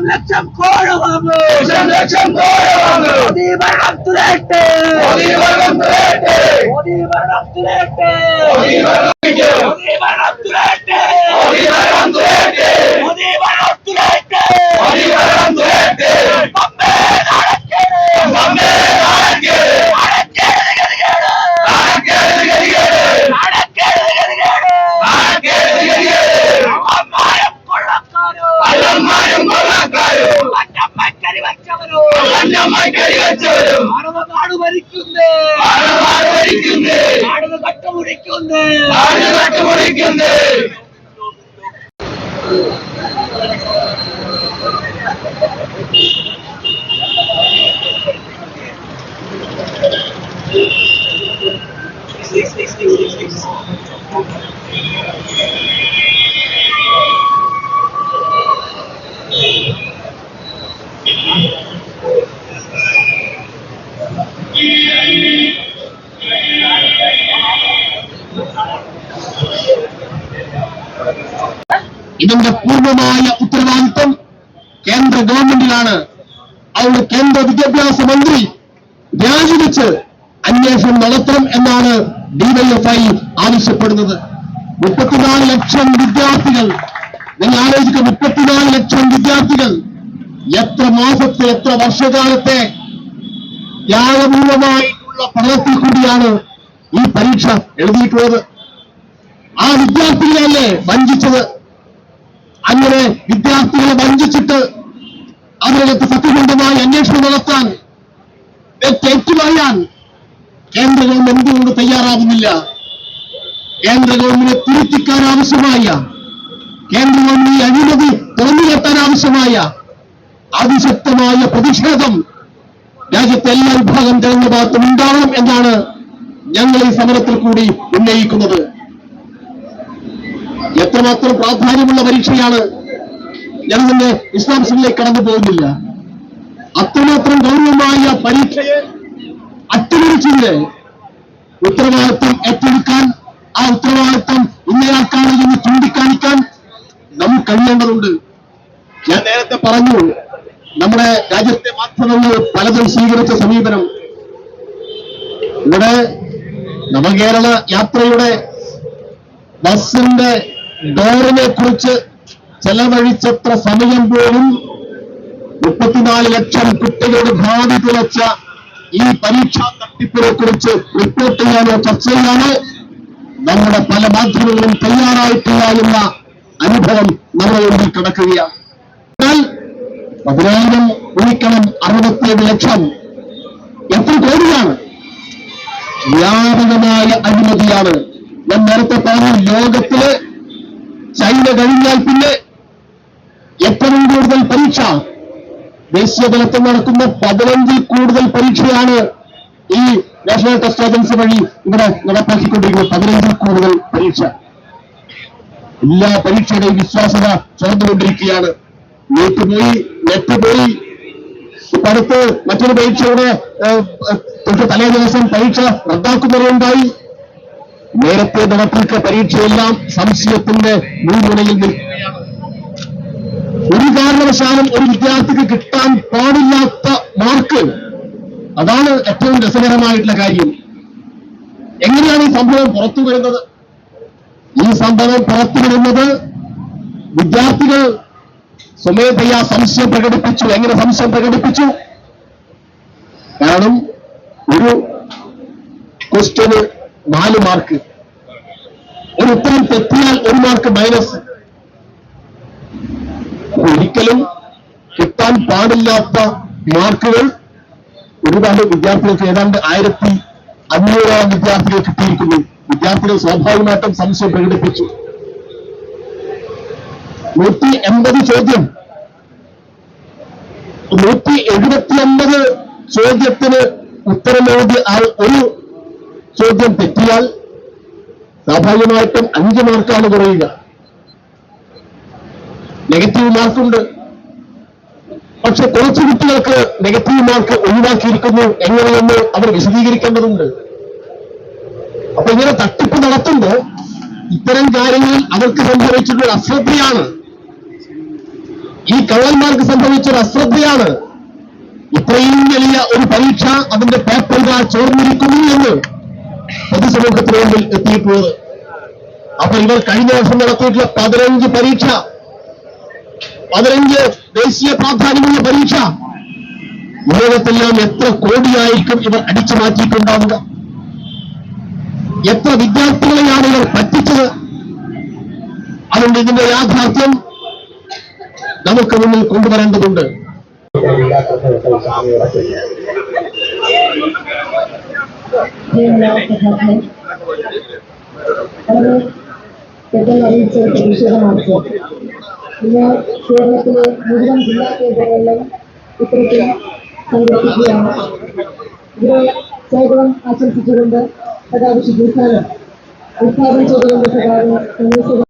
ലക്ഷം കോഴ വാങ്ങും ഇതിന്റെ പൂർണ്ണമായ ഉത്തരവാദിത്വം കേന്ദ്ര ഗവൺമെന്റിലാണ്. അവിടെ കേന്ദ്ര വിദ്യാഭ്യാസ മന്ത്രി രാജിവെച്ച് അന്വേഷണം നടത്തണം എന്നാണ് ഡിവൈഎഫ്ഐ ആവശ്യപ്പെടുന്നത്. 34 ലക്ഷം വിദ്യാർത്ഥികൾ, നിങ്ങൾ ആലോചിക്കുക, 34 ലക്ഷം വിദ്യാർത്ഥികൾ എത്ര മാസത്തെ എത്ര വർഷകാലത്തെ ത്യാഗപൂർവമായിട്ടുള്ള പഠനത്തിൽ കൂടിയാണ് ഈ പരീക്ഷ എഴുതിയിട്ടുള്ളത്. ആ വിദ്യാർത്ഥികളെയല്ലേ വഞ്ചിച്ചത്? അങ്ങനെ വിദ്യാർത്ഥികളെ വഞ്ചിച്ചിട്ട് അവരകത്ത് സത്യസന്ധമായി അന്വേഷണം നടത്താൻ, തെറ്റുപറയാൻ കേന്ദ്ര ഗവൺമെന്റ് എന്തുകൊണ്ട് തയ്യാറാവുന്നില്ല? കേന്ദ്ര ഗവൺമെന്റിനെ തിരുത്തിക്കാൻ ആവശ്യമായ, കേന്ദ്ര ഗവൺമെന്റ് അഴിമതി തുറന്നുകെട്ടാൻ ആവശ്യമായ അതിശക്തമായ പ്രതിഷേധം രാജ്യത്തെ എല്ലാ വിഭാഗം ജനങ്ങളുടെ ഭാഗത്തും ഉണ്ടാവണം എന്നാണ് ഞങ്ങൾ ഈ സമരത്തിൽ കൂടി ഉന്നയിക്കുന്നത്. എത്രമാത്രം പ്രാധാന്യമുള്ള പരീക്ഷയാണ്. ഞാൻ തന്നെ വിശദാംശങ്ങളിലേക്ക് കടന്നു പോകുന്നില്ല. അത്രമാത്രം ഗൗരവമായ പരീക്ഷയെ അട്ടിമറിച്ചില്ലേ ഉത്തരവാദിത്വം ഏറ്റെടുക്കാൻ, ആ ഉത്തരവാദിത്വം ഇന്നയാൾക്കാണ് എന്ന് ചൂണ്ടിക്കാണിക്കാൻ നമുക്ക് കഴിയേണ്ടതുണ്ട്. ഞാൻ നേരത്തെ പറഞ്ഞു, നമ്മുടെ രാജ്യത്തെ മാധ്യമങ്ങൾ പലതും സ്വീകരിച്ച സമീപനം. ഇവിടെ നവകേരള യാത്രയുടെ ബസിന്റെ ഡോറിനെ കുറിച്ച് ചെലവഴിച്ചത്ര സമയം പോലും 34 ലക്ഷം കുട്ടികളുടെ ഭാവി തുളച്ച ഈ പരീക്ഷാ തട്ടിപ്പിനെ കുറിച്ച് റിപ്പോർട്ട് ചെയ്യാനോ ചർച്ച ചെയ്യാനോ നമ്മുടെ പല മാധ്യമങ്ങളും തയ്യാറായിട്ടില്ല എന്ന അനുഭവം നമ്മുടെ മുന്നിൽ കിടക്കുകയാണ്. 10,000 ഗുണിക്കണം 67 ലക്ഷം. എത്ര കോടിയാണ്? വ്യാപകമായ അഴിമതിയാണ്. ഞാൻ നേരത്തെ പറഞ്ഞു, ലോകത്തില് ചൈന കഴിഞ്ഞാൽ പിന്നെ ഏറ്റവും കൂടുതൽ പരീക്ഷ ദേശീയ തലത്തിൽ നടക്കുന്ന 15 കൂടുതൽ പരീക്ഷയാണ് ഈ നാഷണൽ ടെസ്റ്റ് ഏജൻസി വഴി ഇവിടെ നടപ്പാക്കിക്കൊണ്ടിരിക്കുന്നത്. 15 കൂടുതൽ പരീക്ഷ. എല്ലാ പരീക്ഷയുടെയും വിശ്വാസ്യത ചോർന്നുകൊണ്ടിരിക്കുകയാണ്. നെറ്റ് പോയി. അടുത്ത് മറ്റൊരു പരീക്ഷയുടെ തലേ ദിവസം പരീക്ഷ റദ്ദാക്കുന്നവരുണ്ടായി. നേരത്തെ നടത്തിയ പരീക്ഷയെല്ലാം സംശയത്തിന്റെ മുൻമുനയിൽ നിൽക്കുകയാണ്. ഒരു കാരണവശാലും ഒരു വിദ്യാർത്ഥിക്ക് കിട്ടാൻ പാടില്ലാത്ത മാർക്ക്, അതാണ് ഏറ്റവും രസകരമായിട്ടുള്ള കാര്യം. എങ്ങനെയാണ് ഈ സംഭവം പുറത്തു വരുന്നത്? ഈ സംഭവം പുറത്തു വരുന്നത് വിദ്യാർത്ഥികൾ സ്വമേധയാ സംശയം പ്രകടിപ്പിച്ചു. എങ്ങനെ സംശയം പ്രകടിപ്പിച്ചു? കാരണം ഒരു ക്വസ്റ്റ്യന് 4 മാർക്ക്, ഒരു ഉത്തരം തെറ്റിയാൽ 1 മാർക്ക് മൈനസ്. ഒരിക്കലും കിട്ടാൻ പാടില്ലാത്ത മാർക്കുകൾ ഒരുപാട് വിദ്യാർത്ഥികൾക്ക്, ഏതാണ്ട് 1500 വിദ്യാർത്ഥികൾ കിട്ടിയിരിക്കുന്നു. വിദ്യാർത്ഥികൾ സ്വാഭാവികമായിട്ടും സംശയം പ്രകടിപ്പിച്ചു. 180 ചോദ്യം, 179 ചോദ്യത്തിന് ഉത്തരമെഴുതി ആൾ ഒരു ചോദ്യം തെറ്റിയാൽ സ്വാഭാവികമായിട്ടും 5 മാർക്കാണ് കുറയുക. നെഗറ്റീവ് മാർക്കുണ്ട്. പക്ഷെ കുറച്ച് കുട്ടികൾക്ക് നെഗറ്റീവ് മാർക്ക് ഒഴിവാക്കിയിരിക്കുന്നു. എങ്ങനെയെന്ന് അവർ വിശദീകരിക്കേണ്ടതുണ്ട്. അപ്പൊ ഇങ്ങനെ തട്ടിപ്പ് നടത്തുമ്പോൾ ഇത്തരം കാര്യങ്ങളിൽ അവർക്ക് സംഭവിച്ചിട്ടുള്ള അശ്രദ്ധയാണ്. ഈ കള്ളന്മാർക്ക് സംഭവിച്ചൊരു അശ്രദ്ധയാണ്. ഇത്രയും വലിയ ഒരു പരീക്ഷ, അതിന്റെ പേപ്പർ ചോർന്നിരിക്കുന്നു എന്ന് പൊതുസമൂഹത്തിന് മുമ്പിൽ എത്തിയിട്ടുള്ളത്. അപ്പൊ ഇവർ കഴിഞ്ഞ വർഷം നടത്തിയിട്ടുള്ള 15 പരീക്ഷ, 15 ദേശീയ പ്രാധാന്യമുള്ള പരീക്ഷ, ലോകത്തെല്ലാം എത്ര കോടിയായിരിക്കും ഇവർ അടിച്ചു മാറ്റിയിട്ടുണ്ടാവുക? എത്ര വിദ്യാർത്ഥികളെയാണ് ഇവർ പറ്റിച്ചത്? അതുകൊണ്ട് ഇതിന്റെ യാഥാർത്ഥ്യം നമുക്ക് മുന്നിൽ കൊണ്ടുവരേണ്ടതുണ്ട്. പെട്ടെന്ന് അറിയിച്ചത് പ്രതിഷേധമാണ്. ഇന്ന് കേരളത്തിലെ മുഴുവൻ ജില്ലാ കേന്ദ്രങ്ങളിലും ഇത്തരത്തിൽ സംഘടിപ്പിക്കുകയാണ്. ഇതിനെ സ്വാഗതം ആശംസിച്ചുകൊണ്ട് സഖാവ് ഷിബു ഖാൻ ഉദ്ഘാടനം ചെയ്തുകൊണ്ട് സഖാവ്